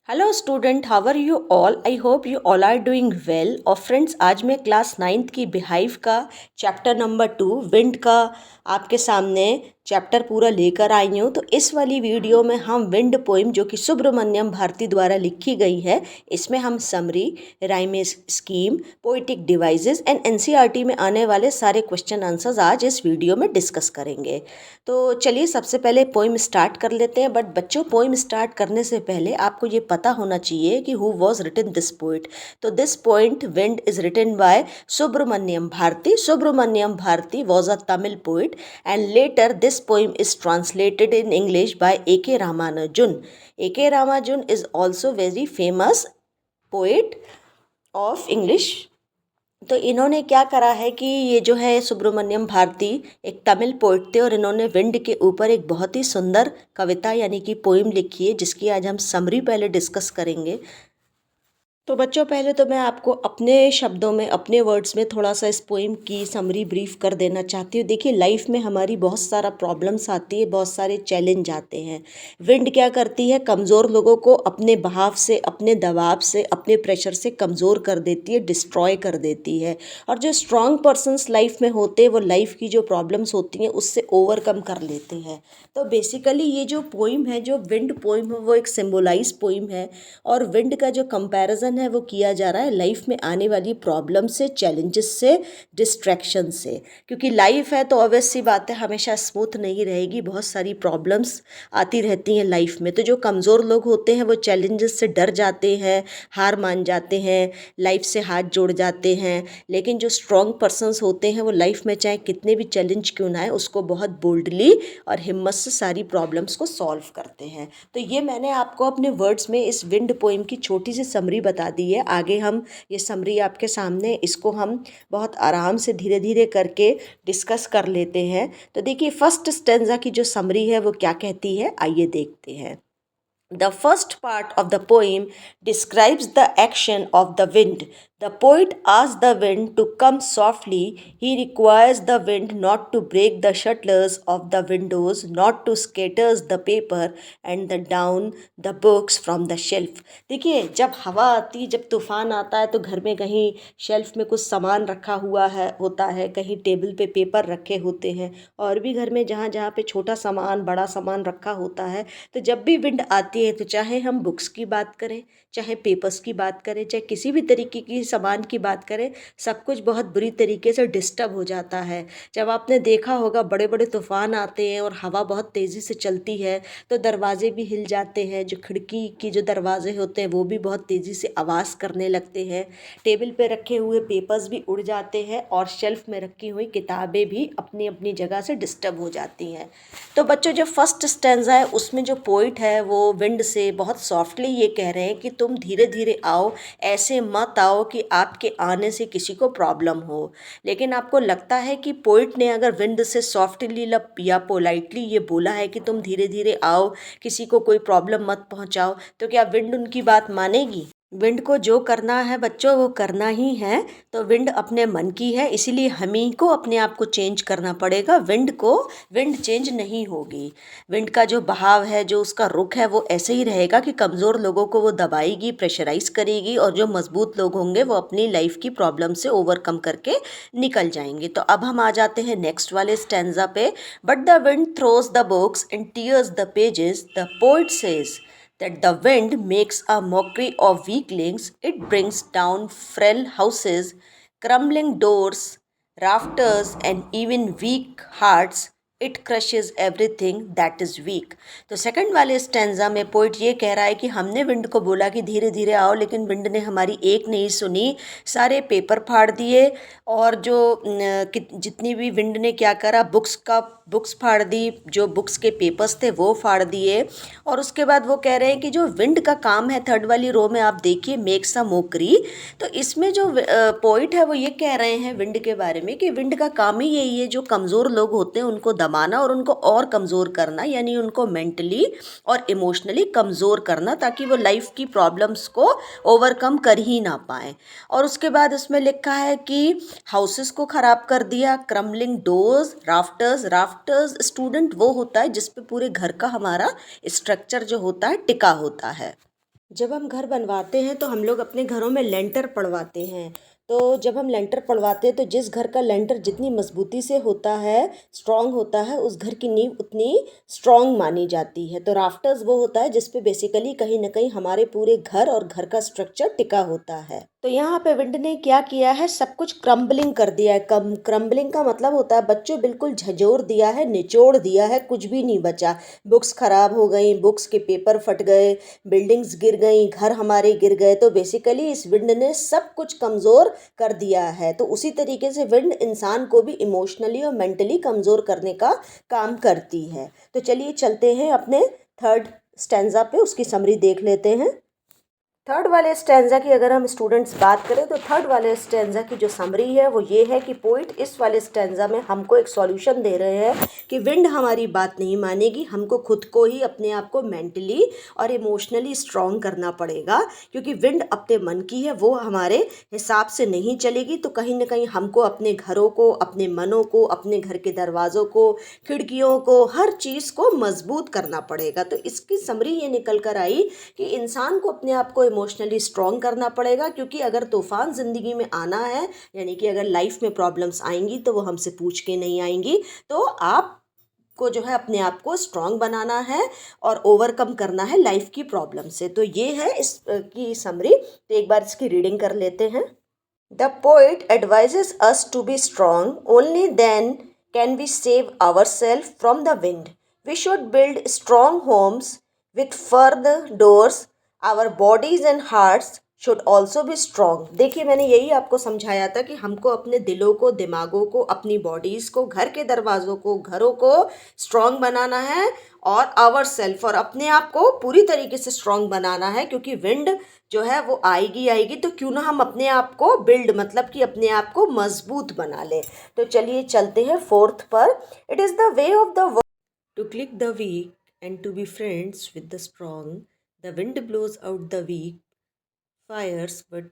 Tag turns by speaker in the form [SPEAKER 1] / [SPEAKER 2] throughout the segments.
[SPEAKER 1] Hello student, how are you all? I hope you all are doing well. और friends, आज मैं class 9th की beehive का chapter number 2 wind का आपके सामने चैप्टर पूरा लेकर आई हूँ। तो इस वाली वीडियो में हम विंड पोइम जो कि सुब्रमण्यम भारती द्वारा लिखी गई है, इसमें हम summary, rhyme scheme, poetic devices and NCERT में आने वाले सारे क्वेश्चन आंसर्स आज इस वीडियो में डिस्कस करेंगे। तो चलिए सबसे पहले पोइम स्टार्ट कर लेते हैं। बट बच्चों, पोइम स्टार्ट करने से पहले आपको ये पता होना चाहिए कि who was written this poem. तो this poem wind is written by Subramaniam Bharati. Subramaniam Bharati was a Tamil poet, and later this poem is translated in English by A.K. Ramanujan. A.K. Ramanujan is also very famous poet of English. तो इन्होंने क्या करा है कि ये जो है सुब्रमण्यम भारती एक तमिल पोइट थे और इन्होंने विंड के ऊपर एक बहुत ही सुंदर कविता यानी कि पोइम लिखी है, जिसकी आज हम समरी पहले डिस्कस करेंगे। तो बच्चों, पहले तो मैं आपको अपने शब्दों में, अपने वर्ड्स में थोड़ा सा इस पोइम की समरी ब्रीफ कर देना चाहती हूँ। देखिए, लाइफ में हमारी बहुत सारा प्रॉब्लम्स आती है, बहुत सारे चैलेंज आते हैं। विंड क्या करती है? कमज़ोर लोगों को अपने बहाव से, अपने दबाव से, अपने प्रेशर से कमज़ोर कर देती है, डिस्ट्रॉय कर देती है। और जो स्ट्रॉन्ग पर्सनस लाइफ में होते हैं, वो लाइफ की जो प्रॉब्लम्स होती हैं उससे ओवरकम कर लेते हैं। तो बेसिकली ये जो पोइम है, जो विंड पोइम है, वो एक सिम्बोलाइज पोइम है। और विंड का जो कंपैरिजन है वो किया जा रहा है लाइफ में आने वाली प्रॉब्लम से, चैलेंजेस से, डिस्ट्रैक्शन से। क्योंकि लाइफ है तो ऑब्वियस सी बात है, हमेशा स्मूथ नहीं रहेगी, बहुत सारी प्रॉब्लम्स आती रहती हैं लाइफ में। तो जो कमज़ोर लोग होते हैं वो चैलेंजेस से डर जाते हैं, हार मान जाते हैं, लाइफ से हाथ जोड़ जाते हैं। लेकिन जो स्ट्रॉन्ग पर्सन्स होते हैं वो लाइफ में चाहे कितने भी चैलेंज क्यों ना आए, उसको बहुत बोल्डली और हिम्मत से सारी प्रॉब्लम्स को सॉल्व करते हैं। तो ये मैंने आपको अपने वर्ड्स में इस विंड पोइम की छोटी सी समरी बता दी है। आगे हम ये समरी आपके सामने, इसको हम बहुत आराम से धीरे धीरे करके डिस्कस कर लेते हैं। तो देखिए, फर्स्ट स्टेंजा की जो समरी है वो क्या कहती है, आइए देखते हैं। The first part of the poem describes the action of the wind. The poet asks the wind to come softly. He requires the wind not to break the shutters of the windows, not to scatter the paper and the down the books from the shelf. देखिए, जब हवा आती, जब तूफान आता है तो घर में कहीं शेल्फ में कुछ सामान रखा हुआ है होता है, कहीं टेबल पे पेपर रखे होते हैं, और भी घर में जहाँ जहाँ पे छोटा सामान, बड़ा सामान रखा होता है। तो जब भी विंड आती है तो चाहे हम बुक्स की बात करें, चाहे पेपर्स की बात करें, चाहे किसी भी तरीके की सामान की बात करें, सब कुछ बहुत बुरी तरीके से डिस्टर्ब हो जाता है। जब आपने देखा होगा बड़े बड़े तूफान आते हैं और हवा बहुत तेज़ी से चलती है तो दरवाजे भी हिल जाते हैं, जो खिड़की की जो दरवाजे होते हैं वो भी बहुत तेज़ी से आवाज़ करने लगते हैं, टेबल पे रखे हुए पेपर्स भी उड़ जाते हैं और शेल्फ में रखी हुई किताबें भी अपनी अपनी जगह से डिस्टर्ब हो जाती हैं। तो बच्चों, जो फर्स्ट स्टैंजा है उसमें जो पोइट है वो विंड से बहुत सॉफ्टली ये कह रहे हैं कि तुम धीरे धीरे आओ, ऐसे मत आओ कि आपके आने से किसी को प्रॉब्लम हो। लेकिन आपको लगता है कि पोइट ने अगर विंड से सॉफ्टली या पोलाइटली ये बोला है कि तुम धीरे धीरे आओ, किसी को कोई प्रॉब्लम मत पहुंचाओ, तो क्या विंड उनकी बात मानेगी? विंड को जो करना है बच्चों वो करना ही है। तो विंड अपने मन की है, इसीलिए हम ही को अपने आप को चेंज करना पड़ेगा। विंड चेंज नहीं होगी। विंड का जो बहाव है, जो उसका रुख है, वो ऐसे ही रहेगा कि कमज़ोर लोगों को वो दबाएगी, प्रेशराइज करेगी, और जो मजबूत लोग होंगे वो अपनी लाइफ की प्रॉब्लम से ओवरकम करके निकल जाएंगे। तो अब हम आ जाते हैं नेक्स्ट वाले स्टैंजा पे। But the wind throws the books and tears the pages, the poet says that the wind makes a mockery of weaklings. It brings down frail houses, crumbling doors, rafters, and even weak hearts. It crushes everything that is weak. तो second वाले stanza में poet ये कह रहा है कि हमने wind को बोला कि धीरे धीरे आओ, लेकिन विंड ने हमारी एक नहीं सुनी, सारे पेपर फाड़ दिए। और जो जितनी भी विंड ने क्या करा, बुक्स फाड़ दी, जो बुक्स के पेपर्स थे वो फाड़ दिए। और उसके बाद वो कह रहे हैं कि जो विंड का काम है, थर्ड वाली रो में आप देखिए, मेक्स अ मोकरी। तो इसमें जो पोइट है वो ये कह रहे हैं विंड के बारे में कि विंड का काम ही यही है, जो कमज़ोर लोग होते हैं उनको दबाना और उनको और कमज़ोर करना, यानी उनको मेंटली और इमोशनली कमज़ोर करना, ताकि वो लाइफ की प्रॉब्लम्स को ओवरकम कर ही ना पाएँ। और उसके बाद उसमें लिखा है कि हाउसेस को ख़राब कर दिया, क्रम्बलिंग डोर्स, राफ्टर्स स्टूडेंट वो होता है जिस पे पूरे घर का हमारा स्ट्रक्चर जो होता है टिका होता है। जब हम घर बनवाते हैं तो हम लोग अपने घरों में लेंटर पड़वाते हैं। तो जब हम लेंटर पड़वाते हैं तो जिस घर का लेंटर जितनी मजबूती से होता है, स्ट्रांग होता है, उस घर की नींव उतनी स्ट्रांग मानी जाती है। तो राफ्टर्स वो होता है जिस पे बेसिकली कहीं ना कहीं हमारे पूरे घर और घर का स्ट्रक्चर टिका होता है। तो यहाँ पे विंड ने क्या किया है, सब कुछ क्रम्बलिंग कर दिया है। क्रम्बलिंग का मतलब होता है बच्चों बिल्कुल झंझोर दिया है, निचोड़ दिया है, कुछ भी नहीं बचा। बुक्स खराब हो गई, बुक्स के पेपर फट गए, बिल्डिंग्स गिर गई, घर हमारे गिर गए। तो बेसिकली इस विंड ने सब कुछ कमज़ोर कर दिया है। तो उसी तरीके से विंड इंसान को भी इमोशनली और मेंटली कमज़ोर करने का काम करती है। तो चलिए चलते हैं अपने थर्ड स्टैंजा पे, उसकी समरी देख लेते हैं। थर्ड वाले स्टैंजा की अगर हम स्टूडेंट्स बात करें तो थर्ड वाले स्टैंजा की जो समरी है वो ये है कि पोइट इस वाले स्टैंजा में हमको एक सॉल्यूशन दे रहे हैं कि विंड हमारी बात नहीं मानेगी, हमको खुद को ही अपने आप को मेंटली और इमोशनली स्ट्रॉन्ग करना पड़ेगा, क्योंकि विंड अपने मन की है, वो हमारे हिसाब से नहीं चलेगी। तो कहीं ना कहीं हमको अपने घरों को, अपने मनों को, अपने घर के दरवाज़ों को, खिड़कियों को, हर चीज़ को मजबूत करना पड़ेगा। तो इसकी समरी ये निकल कर आई कि इंसान को अपने आप को इमोशनली स्ट्रॉन्ग करना पड़ेगा, क्योंकि अगर तूफान ज़िंदगी में आना है, यानी कि अगर लाइफ में प्रॉब्लम्स आएंगी तो वो हमसे पूछ के नहीं आएंगी। तो आप को जो है अपने आप को स्ट्रॉन्ग बनाना है और ओवरकम करना है लाइफ की प्रॉब्लम से। तो ये है इस की समरी। तो एक बार इसकी रीडिंग कर लेते हैं। The poet advises us to be strong, only then can we save our self from the wind. We should build strong homes with further doors. Our bodies and hearts should also be strong. देखिए मैंने यही आपको समझाया था कि हमको अपने दिलों को, दिमागों को, अपनी बॉडीज़ को, घर के दरवाज़ों को, घरों को स्ट्रॉन्ग बनाना है और आवर सेल्फ, और अपने आप को पूरी तरीके से स्ट्रॉन्ग बनाना है, क्योंकि विंड जो है वो आएगी आएगी। तो क्यों ना हम अपने आप को बिल्ड, मतलब कि अपने आप को मजबूत बना लें। तो चलिए चलते हैं फोर्थ पर। It is the way of the to click the weak and to be friends with the strong. The wind blows out the weak fires but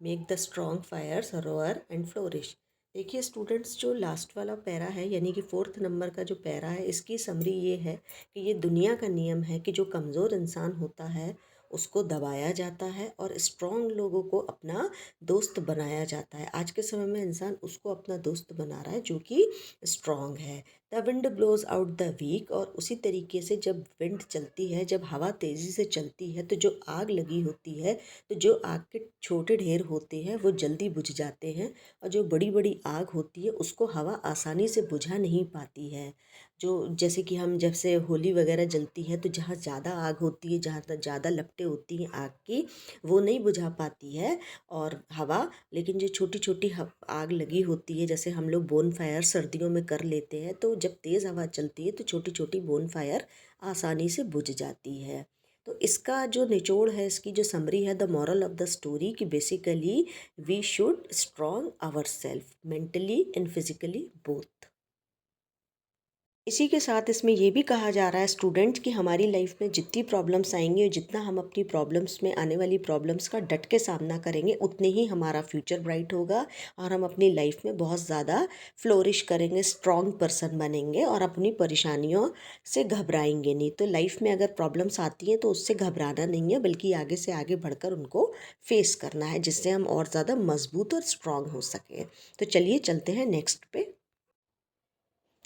[SPEAKER 1] make the strong fires roar and flourish. देखिए students, जो last वाला para है यानी कि fourth number का जो para है, इसकी समरी ये है कि ये दुनिया का नियम है कि जो कमज़ोर इंसान होता है उसको दबाया जाता है और स्ट्रॉन्ग लोगों को अपना दोस्त बनाया जाता है। आज के समय में इंसान उसको अपना दोस्त बना रहा है जो कि स्ट्रॉन्ग है। The wind blows out the weak, और उसी तरीके से जब विंड चलती है, जब हवा तेज़ी से चलती है, तो जो आग लगी होती है, तो जो आग के छोटे ढेर होते हैं वो जल्दी बुझ जाते हैं, और जो बड़ी बड़ी आग होती है उसको हवा आसानी से बुझा नहीं पाती है। जो जैसे कि हम जब से होली वगैरह जलती है तो जहाँ ज़्यादा आग होती है, जहाँ तक ज़्यादा लपटें होती हैं आग की, वो नहीं बुझा पाती है और हवा। लेकिन जो छोटी छोटी आग लगी होती है, जैसे हम लोग बोन फायर सर्दियों में कर लेते हैं, तो जब तेज़ हवा चलती है तो छोटी छोटी बोन फायर आसानी से बुझ जाती है। तो इसका जो निचोड़ है, इसकी जो समरी है, the moral of the story, कि basically we should strong ourself mentally and physically both. इसी के साथ इसमें ये भी कहा जा रहा है स्टूडेंट्स कि हमारी लाइफ में जितनी प्रॉब्लम्स आएंगी और जितना हम अपनी प्रॉब्लम्स में आने वाली प्रॉब्लम्स का डट के सामना करेंगे, उतने ही हमारा फ्यूचर ब्राइट होगा और हम अपनी लाइफ में बहुत ज़्यादा फ्लोरिश करेंगे, स्ट्रॉन्ग पर्सन बनेंगे और अपनी परेशानियों से घबराएंगे नहीं। तो लाइफ में अगर प्रॉब्लम्स आती हैं तो उससे घबराना नहीं है, बल्कि आगे से आगे बढ़कर उनको फेस करना है, जिससे हम और ज़्यादा मजबूत और स्ट्रॉन्ग हो सकें। तो चलिए चलते हैं नेक्स्ट पे।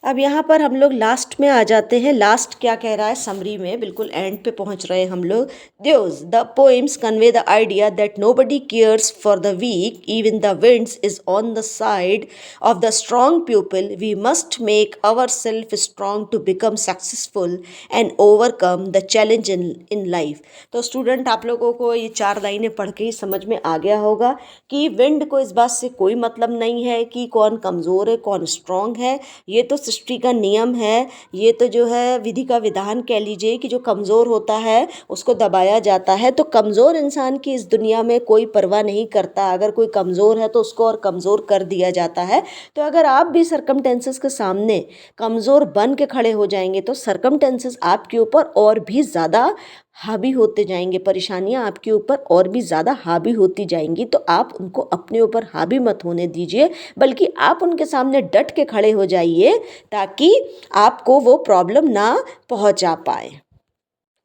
[SPEAKER 1] अब यहाँ पर हम लोग लास्ट में आ जाते हैं। लास्ट क्या कह रहा है समरी में, बिल्कुल एंड पे पहुँच रहे हैं हम लोग। Thus, the poems convey the idea that nobody cares for the weak, even the winds is on the side of the strong people. We must make ourselves strong to become successful and overcome the challenge in life. तो student, आप लोगों को ये 4 लाइनें पढ़ के ही समझ में आ गया होगा कि विंड को इस बात से कोई मतलब नहीं है कि कौन कमज़ोर है कौन स्ट्रांग है। ये तो सृष्टि का नियम है, ये तो जो है विधि का विधान कह लीजिए कि जो कमज़ोर होता है उसको दबाया जाता है। तो कमज़ोर इंसान की इस दुनिया में कोई परवाह नहीं करता। अगर कोई कमज़ोर है तो उसको और कमज़ोर कर दिया जाता है। तो अगर आप भी सर्कमटेंसेस के सामने कमज़ोर बन के खड़े हो जाएंगे तो सर्कमटेंसेस आपके ऊपर और भी ज़्यादा हावी होते जाएंगे, परेशानियां आपके ऊपर और भी ज़्यादा हावी होती जाएंगी। तो आप उनको अपने ऊपर हावी मत होने दीजिए, बल्कि आप उनके सामने डट के खड़े हो जाइए ताकि आपको वो प्रॉब्लम ना पहुंचा पाए।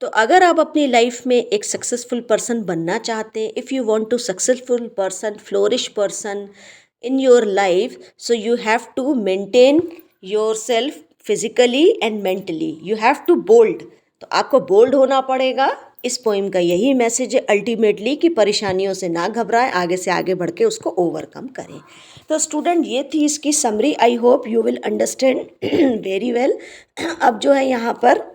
[SPEAKER 1] तो अगर आप अपनी लाइफ में एक सक्सेसफुल पर्सन बनना चाहते हैं, if you want to successful person, flourish person in your life, so you have to maintain yourself physically and mentally. You have to bold. तो आपको बोल्ड होना पड़ेगा। इस पोइम का यही मैसेज है अल्टीमेटली कि परेशानियों से ना घबराएं, आगे से आगे बढ़ के उसको ओवरकम करें। तो स्टूडेंट ये थी इसकी summary. I hope you will understand very well. अब जो है यहाँ पर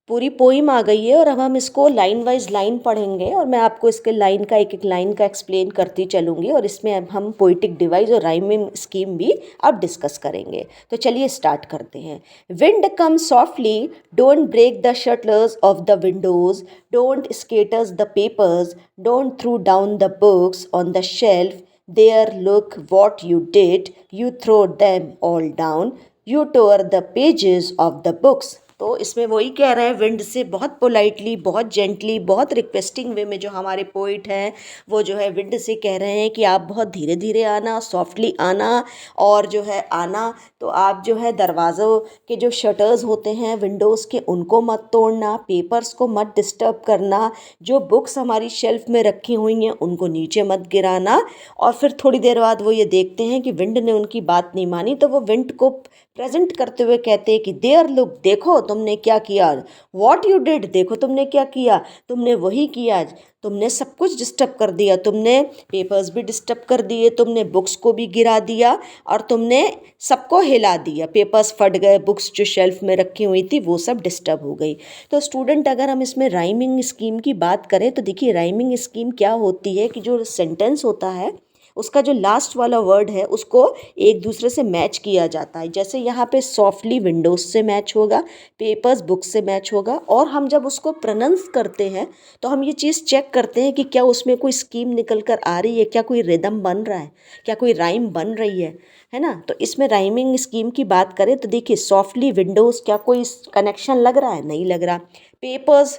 [SPEAKER 1] पूरी पोइम आ गई है और अब हम इसको लाइन वाइज लाइन पढ़ेंगे और मैं आपको इसके लाइन का एक एक लाइन का एक्सप्लेन करती चलूँगी और इसमें अब हम पोइटिक डिवाइस और राइमिंग स्कीम भी अब डिस्कस करेंगे। तो चलिए स्टार्ट करते हैं। Wind come softly, don't break the shutters of the windows, don't scatters the papers, don't throw down the books on the shelf, there look what you did, you throw them all down, you tore the pages of the books. तो इसमें वही कह रहे हैं, wind से बहुत politely, बहुत gently, बहुत रिक्वेस्टिंग वे में जो हमारे पोइट हैं वो जो है विंड से कह रहे हैं कि आप बहुत धीरे धीरे आना, सॉफ्टली आना और जो है आना तो आप जो है दरवाज़ों के जो शटर्स होते हैं विंडोज़ के उनको मत तोड़ना, पेपर्स को मत डिस्टर्ब करना, जो बुक्स हमारी शेल्फ में रखी हुई हैं उनको नीचे मत गिराना। और फिर थोड़ी देर बाद वो ये देखते हैं कि विंड ने उनकी बात नहीं मानी तो वो विंड को प्रेजेंट करते हुए कहते हैं कि देयर लुक, देखो तुमने क्या किया, व्हाट यू डिड, देखो तुमने क्या किया, तुमने वही किया, तुमने सब कुछ डिस्टर्ब कर दिया, तुमने पेपर्स भी डिस्टर्ब कर दिए, तुमने बुक्स को भी गिरा दिया और तुमने सबको हिला दिया, पेपर्स फट गए, बुक्स जो शेल्फ में रखी हुई थी वो सब डिस्टर्ब हो गई। तो स्टूडेंट अगर हम इसमें राइमिंग स्कीम की बात करें तो देखिए राइमिंग स्कीम क्या होती है कि जो सेंटेंस होता है उसका जो लास्ट वाला वर्ड है उसको एक दूसरे से मैच किया जाता है। जैसे यहाँ पे सॉफ्टली विंडोज से मैच होगा, पेपर्स बुक से मैच होगा और हम जब उसको प्रोनाउंस करते हैं तो हम ये चीज़ चेक करते हैं कि क्या उसमें कोई स्कीम निकल कर आ रही है, क्या कोई रिदम बन रहा है, क्या कोई राइम बन रही है ना। तो इसमें राइमिंग स्कीम की बात करें तो देखिए सॉफ्टली विंडोज़, क्या कोई कनेक्शन लग रहा है, नहीं लग रहा। पेपर्स,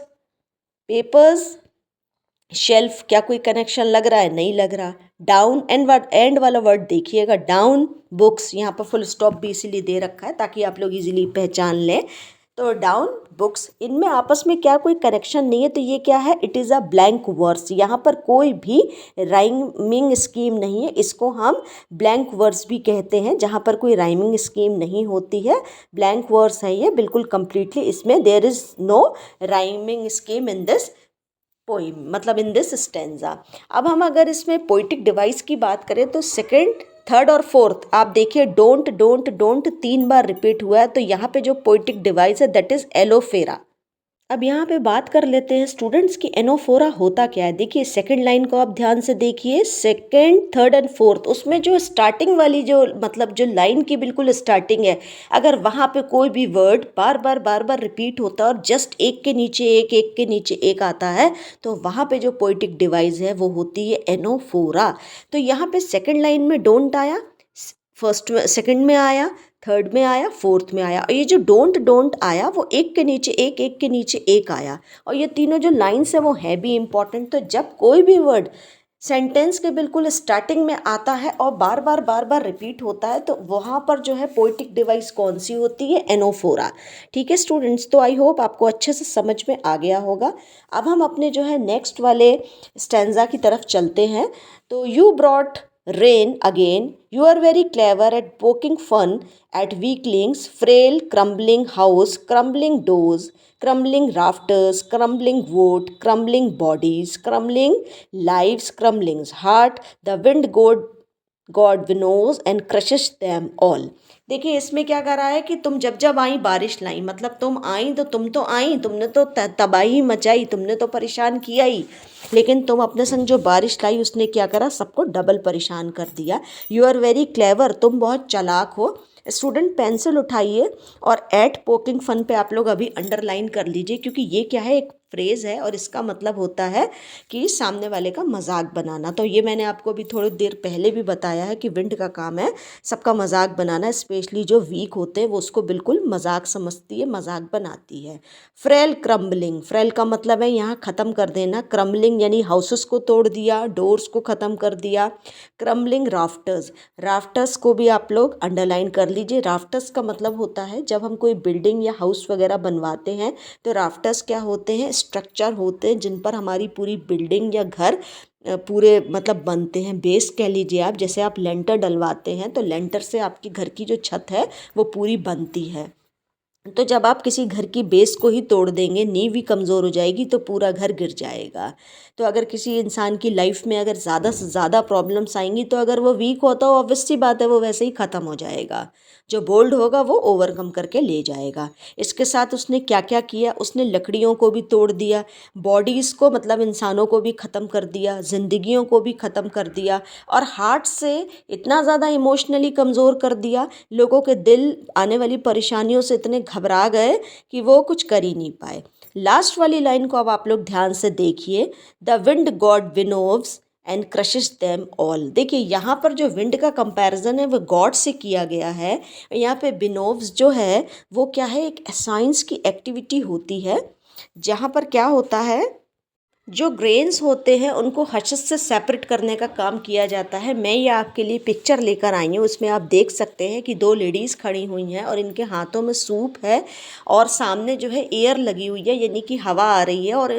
[SPEAKER 1] पेपर्स शेल्फ, क्या कोई कनेक्शन लग रहा है, नहीं लग रहा। डाउन एंड वाला वर्ड देखिएगा, डाउन बुक्स, यहाँ पर फुल स्टॉप भी इसीलिए दे रखा है ताकि आप लोग इजीली पहचान लें। तो डाउन बुक्स, इनमें आपस में क्या कोई कनेक्शन नहीं है तो ये क्या है, it is a blank verse. यहाँ पर कोई भी राइमिंग स्कीम नहीं है, इसको हम ब्लैंक वर्स भी कहते हैं जहाँ पर कोई राइमिंग स्कीम नहीं होती है, ब्लैंक वर्स है ये बिल्कुल कम्प्लीटली। इसमें there is no rhyming scheme in this poem, मतलब इन दिस स्टेंजा। अब हम अगर इसमें पोइटिक डिवाइस की बात करें तो सेकंड, थर्ड और फोर्थ आप देखिए don't don't don't 3 bar repeat हुआ है। तो यहाँ पे जो पोइटिक डिवाइस है दैट इज़ एलोफेरा। अब यहाँ पे बात कर लेते हैं स्टूडेंट्स की एनोफोरा होता क्या है। देखिए सेकंड लाइन को आप ध्यान से देखिए, सेकंड थर्ड एंड फोर्थ, उसमें जो स्टार्टिंग वाली जो मतलब जो लाइन की बिल्कुल स्टार्टिंग है, अगर वहाँ पे कोई भी वर्ड बार बार रिपीट होता है और जस्ट एक के नीचे एक के नीचे एक आता है तो वहाँ पे जो पोइटिक डिवाइस है वो होती है एनोफोरा। तो यहाँ पे सेकेंड लाइन में डोंट आया, फर्स्ट में सेकंड में आया, थर्ड में आया, फोर्थ में आया और ये जो डोंट डोंट आया वो एक के नीचे एक के नीचे एक आया। और ये तीनों जो लाइन्स है वो है भी इम्पॉर्टेंट। तो जब कोई भी वर्ड सेंटेंस के बिल्कुल स्टार्टिंग में आता है और बार बार रिपीट होता है तो वहाँ पर जो है पोइटिक डिवाइस कौन सी होती है, एनोफोरा। ठीक है स्टूडेंट्स, तो आई होप आपको अच्छे से समझ में आ गया होगा। अब हम अपने जो है नेक्स्ट वाले स्टैंजा की तरफ चलते हैं। तो you brought rain again, you are very clever at poking fun at weaklings, frail crumbling house, crumbling doors, crumbling rafters, crumbling wood, crumbling bodies, crumbling lives, crumbling heart, the wind god winnows and crushes them all। देखिए इसमें क्या कर रहा है कि तुम जब जब आई बारिश लाई, मतलब तुम आई तो तुम तो आई, तुमने तो तबाही मचाई, तुमने तो परेशान किया ही, लेकिन तुम अपने संग जो बारिश लाई उसने क्या करा, सबको डबल परेशान कर दिया। यू आर वेरी क्लेवर, तुम बहुत चालाक हो। स्टूडेंट पेंसिल उठाइए और एट पोकिंग फन पे आप लोग अभी अंडरलाइन कर लीजिए क्योंकि ये क्या है, एक फ्रेज़ है और इसका मतलब होता है कि सामने वाले का मजाक बनाना। तो ये मैंने आपको अभी थोड़ी देर पहले भी बताया है कि विंड का काम है सबका मजाक बनाना, स्पेशली जो वीक होते हैं वो उसको बिल्कुल मजाक समझती है, मजाक बनाती है। फ्रेल क्रम्बलिंग, फ्रेल का मतलब है यहाँ ख़त्म कर देना, क्रम्बलिंग यानी हाउसेस को तोड़ दिया, डोर्स को ख़त्म कर दिया। क्रम्बलिंग राफ्टर्स, राफ्टर्स को भी आप लोग अंडरलाइन कर लीजिए। राफ्टर्स का मतलब होता है जब हम कोई बिल्डिंग या हाउस वगैरह बनवाते हैं तो राफ्टर्स क्या होते हैं, स्ट्रक्चर होते हैं जिन पर हमारी पूरी बिल्डिंग या घर पूरे मतलब बनते हैं। बेस कह लीजिए आप, जैसे आप लेंटर डलवाते हैं तो लेंटर से आपकी घर की जो छत है वो पूरी बनती है। तो जब आप किसी घर की बेस को ही तोड़ देंगे, नींव ही कमज़ोर हो जाएगी तो पूरा घर गिर जाएगा। तो अगर किसी इंसान की लाइफ में अगर ज़्यादा से ज़्यादा प्रॉब्लम्स आएंगी तो अगर वो वीक होता हो ऑब्वियस सी बात है वो वैसे ही ख़त्म हो जाएगा। जो बोल्ड होगा वो ओवरकम करके ले जाएगा। इसके साथ उसने क्या क्या किया, उसने लकड़ियों को भी तोड़ दिया, बॉडीज़ को मतलब इंसानों को भी ख़त्म कर दिया, ज़िंदगियों को भी ख़त्म कर दिया और हार्ट से इतना ज़्यादा इमोशनली कमज़ोर कर दिया, लोगों के दिल आने वाली परेशानियों से इतने घबरा गए कि वो कुछ कर ही नहीं पाए। लास्ट वाली लाइन को अब आप लोग ध्यान से देखिए, the wind god winnows and crushes them all. देखिए यहाँ पर जो विंड का कंपैरिजन है वो गॉड से किया गया है। यहाँ पे बिनोव्स जो है वो क्या है, एक साइंस की एक्टिविटी होती है जहाँ पर क्या होता है, जो ग्रेन्स होते हैं उनको हर्षस से सेपरेट करने का काम किया जाता है। मैं ये आपके लिए पिक्चर लेकर आई हूँ, उसमें आप देख सकते हैं कि दो लेडीज़ खड़ी हुई हैं और इनके हाथों में सूप है और सामने जो है एयर लगी हुई है यानी कि हवा आ रही है। और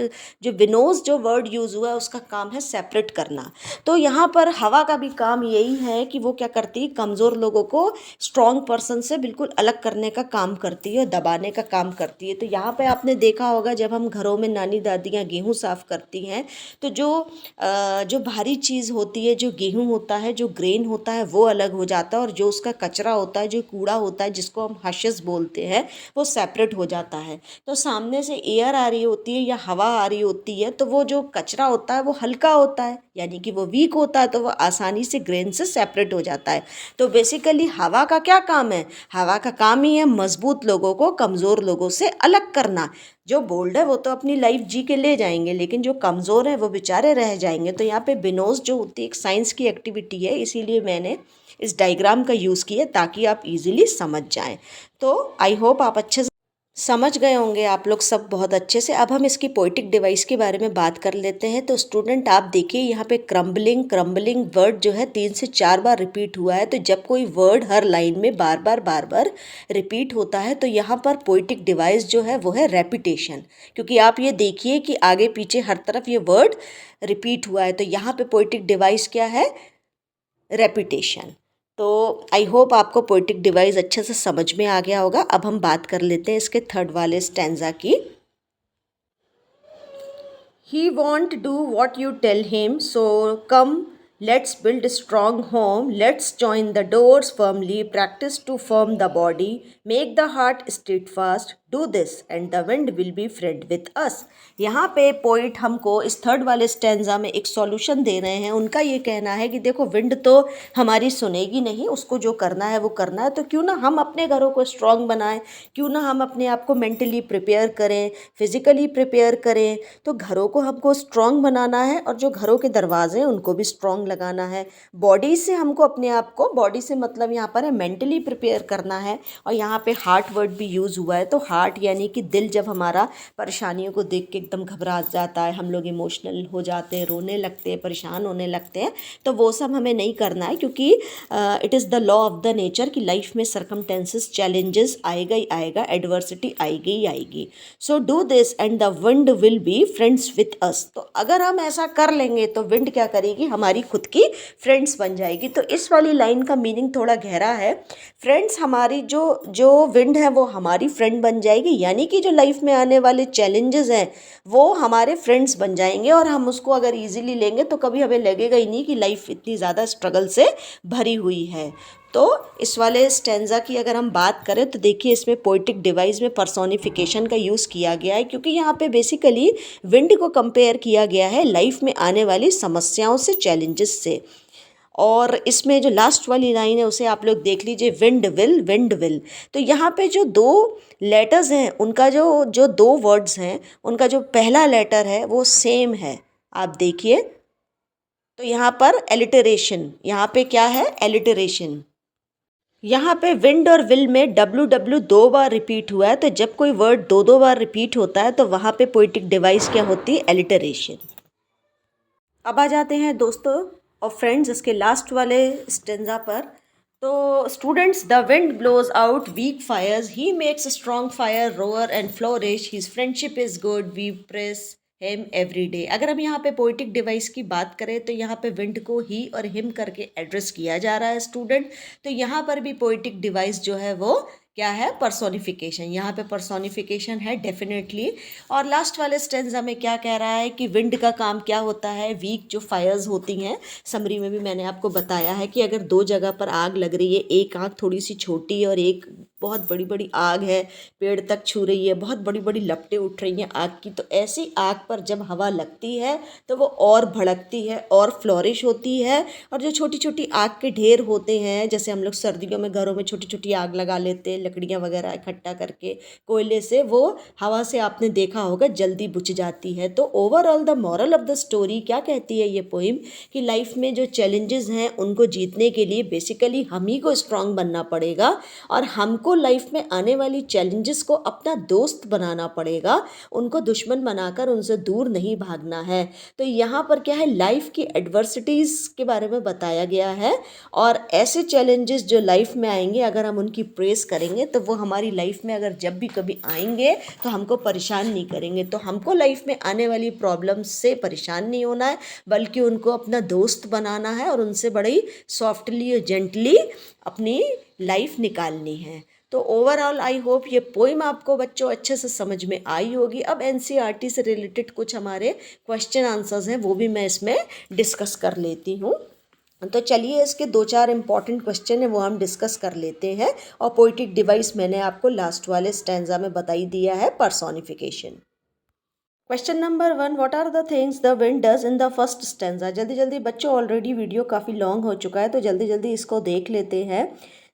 [SPEAKER 1] जो विनोज जो वर्ड यूज़ हुआ है उसका काम है सेपरेट करना। तो यहाँ पर हवा का भी काम यही है कि वो क्या करती है, कमज़ोर लोगों को स्ट्रॉन्ग पर्सन से बिल्कुल अलग करने का काम करती है, दबाने का काम करती है। तो यहाँ पे आपने देखा होगा जब हम घरों में नानी दादियाँ गेहूँ साफ़ करती हैं तो जो भारी चीज़ होती है, जो गेहूँ होता है, जो ग्रेन होता है वो अलग हो जाता है और जो उसका कचरा होता है, जो कूड़ा होता है जिसको हम हशस बोलते हैं, वो सेपरेट हो जाता है। तो सामने से एयर आ रही होती है या हवा आ रही होती है तो वो जो कचरा होता है वो हल्का होता है यानी कि वो वीक होता है तो वो आसानी से ग्रेन से सेपरेट हो जाता है। तो बेसिकली हवा का क्या काम है, हवा का काम ही है मजबूत लोगों को कमज़ोर लोगों से अलग करना। जो बोल्ड है वो तो अपनी लाइफ जी के ले जाएंगे लेकिन जो कमज़ोर है वो बेचारे रह जाएंगे। तो यहाँ पे बिनोज जो होती है एक साइंस की एक्टिविटी है, इसीलिए मैंने इस डायग्राम का यूज़ किया ताकि आप इजीली समझ जाएं। तो आई होप आप अच्छे से समझ गए होंगे आप लोग सब बहुत अच्छे से। अब हम इसकी पोइटिक डिवाइस के बारे में बात कर लेते हैं। तो स्टूडेंट आप देखिए यहाँ पे क्रम्बलिंग, क्रम्बलिंग वर्ड जो है 3 से 4 बार रिपीट हुआ है। तो जब कोई वर्ड हर लाइन में बार बार रिपीट होता है तो यहाँ पर पोइटिक डिवाइस जो है वो है रेपिटेशन, क्योंकि आप ये देखिए कि आगे पीछे हर तरफ ये वर्ड रिपीट हुआ है। तो यहाँ पे पोइटिक डिवाइस क्या है, रेपिटेशन। तो आई होप आपको पोइटिक डिवाइस अच्छे से समझ में आ गया होगा। अब हम बात कर लेते हैं इसके थर्ड वाले स्टैंजा की। He won't do what you tell him, so come, let's build a strong home. Let's join the doors firmly, practice to firm the body, make the heart steadfast. Do this and the wind will be friend with us. यहाँ पे poet हमको इस third वाले stanza में एक solution दे रहे हैं। उनका ये कहना है कि देखो विंड तो हमारी सुनेगी नहीं, उसको जो करना है वो करना है, तो क्यों ना हम अपने घरों को स्ट्रॉन्ग बनाएं, क्यों ना हम अपने आप को मेंटली प्रिपेयर करें, फिजिकली प्रिपेयर करें। तो घरों को हमको स्ट्रॉन्ग बनाना है और जो घरों के दरवाजे हैं उनको भी स्ट्रॉन्ग लगाना है। बॉडी से हमको अपने आप को, बॉडी से मतलब यहाँ पर है मेंटली प्रिपेयर करना है। और यहाँ पे हार्ट वर्ड भी यूज़ हुआ है। तो हार्ट यानी कि दिल जब हमारा परेशानियों को देख के एकदम घबरा जाता है, हम लोग इमोशनल हो जाते हैं, रोने लगते हैं, परेशान होने लगते हैं, तो वो सब हमें नहीं करना है, क्योंकि it is the law of the nature कि लाइफ में सरकमटेंसेस चैलेंजेस आएगा ही आएगा, एडवर्सिटी आएगी ही आएगी। So do this and the wind will be friends with us. तो अगर हम ऐसा कर लेंगे तो विंड क्या करेगी, हमारी खुद की फ्रेंड्स बन जाएगी। तो इस वाली लाइन का मीनिंग थोड़ा गहरा है। फ्रेंड्स हमारी जो विंड है वो हमारी फ्रेंड बन जाएगी, यानी कि जो लाइफ में आने वाले चैलेंजेस हैं वो हमारे फ्रेंड्स बन जाएंगे और हम उसको अगर इजीली लेंगे तो कभी हमें लगेगा ही नहीं कि लाइफ इतनी ज़्यादा स्ट्रगल से भरी हुई है। तो इस वाले स्टैंजा की अगर हम बात करें तो देखिए इसमें पोइटिक डिवाइस में पर्सोनिफिकेशन का यूज़ किया गया है, क्योंकि यहाँ पे बेसिकली विंड को कंपेयर किया गया है लाइफ में आने वाली समस्याओं से, चैलेंजेस से। और इसमें जो लास्ट वाली लाइन है उसे आप लोग देख लीजिए, विंड विल, विंड विल। तो यहाँ पे जो दो लेटर्स हैं उनका जो जो दो वर्ड्स हैं उनका जो पहला लेटर है वो सेम है, आप देखिए। तो यहाँ पर एलिटरेशन, यहाँ पे क्या है, एलिटरेशन। यहाँ पे विंड और विल में डब्ल्यू डब्ल्यू दो बार रिपीट हुआ है, तो जब कोई वर्ड दो दो बार रिपीट होता है तो वहाँ पे पोइटिक डिवाइस क्या होती है, एलिटरेशन। अब आ जाते हैं दोस्तों और फ्रेंड्स इसके लास्ट वाले स्टेंजा पर। तो students, the wind blows out weak fires, he makes a strong fire roar and flourish, his friendship is good, we praise him every day. अगर हम यहाँ पे पोइटिक डिवाइस की बात करें तो यहाँ पे विंड को ही और हिम करके एड्रेस किया जा रहा है स्टूडेंट। तो यहाँ पर भी पोइटिक डिवाइस जो है वो क्या है, पर्सोनिफिकेशन। यहाँ पे पर्सोनिफिकेशन है डेफिनेटली। और लास्ट वाले स्टेंजा में क्या कह रहा है कि विंड का काम क्या होता है, वीक जो फायर्स होती हैं, समरी में भी मैंने आपको बताया है कि अगर दो जगह पर आग लग रही है, एक आग थोड़ी सी छोटी और एक बहुत बड़ी बड़ी आग है, पेड़ तक छू रही है, बहुत बड़ी बड़ी लपटें उठ रही हैं आग की, तो ऐसी आग पर जब हवा लगती है तो वो और भड़कती है और फ्लोरिश होती है। और जो छोटी छोटी आग के ढेर होते हैं, जैसे हम लोग सर्दियों में घरों में छोटी छोटी आग लगा लेते हैं लकड़ियाँ वगैरह इकट्ठा करके कोयले से, वो हवा से आपने देखा होगा जल्दी बुझ जाती है। तो overall the moral of the story क्या कहती है ये पोइम, कि लाइफ में जो चैलेंजेस हैं उनको जीतने के लिए बेसिकली हम ही को स्ट्रांग बनना पड़ेगा और हमको लाइफ में आने वाली चैलेंजेस को अपना दोस्त बनाना पड़ेगा, उनको दुश्मन बनाकर उनसे दूर नहीं भागना है। तो यहाँ पर क्या है, लाइफ की एडवर्सिटीज़ के बारे में बताया गया है और ऐसे चैलेंजेस जो लाइफ में आएंगे अगर हम उनकी प्रेस करेंगे तो वो हमारी लाइफ में अगर जब भी कभी आएंगे तो हमको परेशान नहीं करेंगे। तो हमको लाइफ में आने वाली प्रॉब्लम्स से परेशान नहीं होना है, बल्कि उनको अपना दोस्त बनाना है और उनसे बड़ी सॉफ्टली और जेंटली अपनी लाइफ निकालनी है। तो ओवरऑल आई होप ये पोइम आपको बच्चों अच्छे से समझ में आई होगी। अब एनसीईआरटी से रिलेटेड कुछ हमारे क्वेश्चन आंसर्स हैं वो भी मैं इसमें डिस्कस कर लेती हूँ। तो चलिए इसके दो चार इंपॉर्टेंट क्वेश्चन है वो हम डिस्कस कर लेते हैं। और पोइटिक डिवाइस मैंने आपको लास्ट वाले स्टैंजा में बताई दिया है, personification. Question number 1, what are the things the wind does in the first stanza. जल्दी जल्दी बच्चों, ऑलरेडी वीडियो काफ़ी लॉन्ग हो चुका है तो जल्दी जल्दी इसको देख लेते हैं।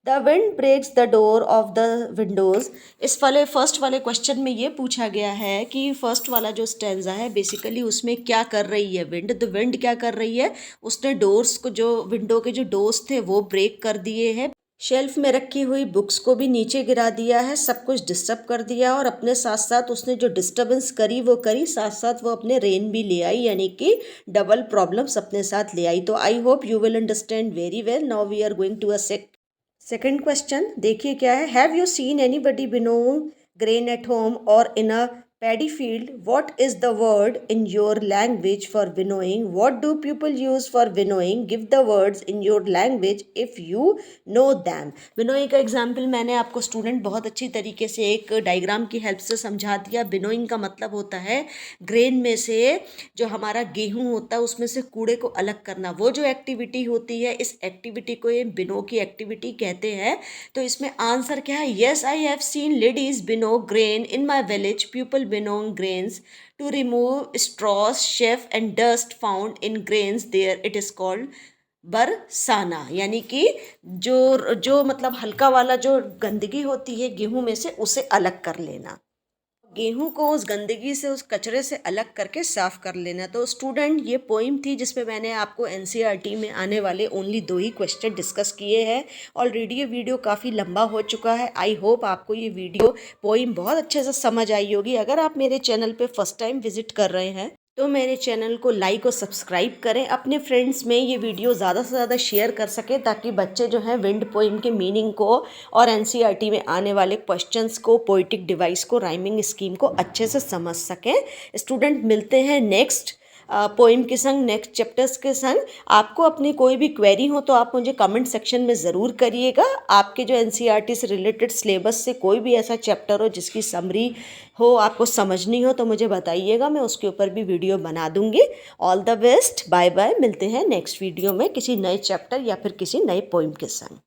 [SPEAKER 1] The wind breaks the door of the windows. इस वाले फर्स्ट वाले क्वेश्चन में ये पूछा गया है कि फर्स्ट वाला जो स्टैंजा है बेसिकली उसमें क्या कर रही है विंड। द विंड क्या कर रही है, उसने डोर्स को, जो विंडो के जो डोर्स थे वो ब्रेक कर दिए हैं, शेल्फ में रखी हुई बुक्स को भी नीचे गिरा दिया है, सब कुछ डिस्टर्ब कर दिया और अपने साथ साथ उसने जो डिस्टर्बेंस करी वो करी, साथ साथ वो अपने रेन भी ले आई, यानी कि डबल प्रॉब्लम्स अपने साथ ले आई। तो I hope you will understand very well. Now we are going to a second question. देखिए क्या है, have you seen anybody winnowing grain at home or in a paddy field? What is the word in your language for winnowing? What do people use for winnowing? Give the words in your language if you know them. winnowing का example मैंने आपको student बहुत अच्छी तरीके से एक diagram की help से समझा दिया। विनोइंग का मतलब होता है ग्रेन में से जो हमारा गेहूं होता है उसमें से कूड़े को अलग करना, वो जो एक्टिविटी होती है इस एक्टिविटी को ये बिनो की एक्टिविटी कहते हैं। तो इसमें आंसर क्या है, yes I have seen ladies winnow grain in my village, people winnow grains to remove straws, chaff and dust found in grains there. It is called Barsana, यानी कि जो मतलब हल्का वाला जो गंदगी होती है गेहूं में से उसे अलग कर लेना, गेहूं को उस गंदगी से, उस कचरे से अलग करके साफ कर लेना। तो स्टूडेंट ये पोइम थी जिसमें मैंने आपको एनसीईआरटी में आने वाले ओनली 2 ही क्वेश्चन डिस्कस किए हैं। ऑलरेडी ये वीडियो काफ़ी लंबा हो चुका है। आई होप आपको ये वीडियो पोइम बहुत अच्छे से समझ आई होगी। अगर आप मेरे चैनल पे फर्स्ट टाइम विजिट कर रहे हैं तो मेरे चैनल को लाइक और सब्सक्राइब करें, अपने फ्रेंड्स में ये वीडियो ज़्यादा से ज़्यादा शेयर कर सकें ताकि बच्चे जो हैं विंड पोइम के मीनिंग को और एनसीईआरटी में आने वाले क्वेश्चंस को, पोइटिक डिवाइस को, राइमिंग स्कीम को अच्छे से समझ सकें। स्टूडेंट मिलते हैं नेक्स्ट पोइम के संग, नेक्स्ट चैप्टर्स के संग। आपको अपनी कोई भी क्वेरी हो तो आप मुझे कमेंट सेक्शन में ज़रूर करिएगा। आपके जो एनसीईआरटी से रिलेटेड सिलेबस से कोई भी ऐसा चैप्टर हो जिसकी समरी हो, आपको समझनी हो तो मुझे बताइएगा, मैं उसके ऊपर भी वीडियो बना दूंगी। All the best, bye bye. मिलते हैं नेक्स्ट वीडियो में किसी नए चैप्टर या फिर किसी नए पोइम के संग।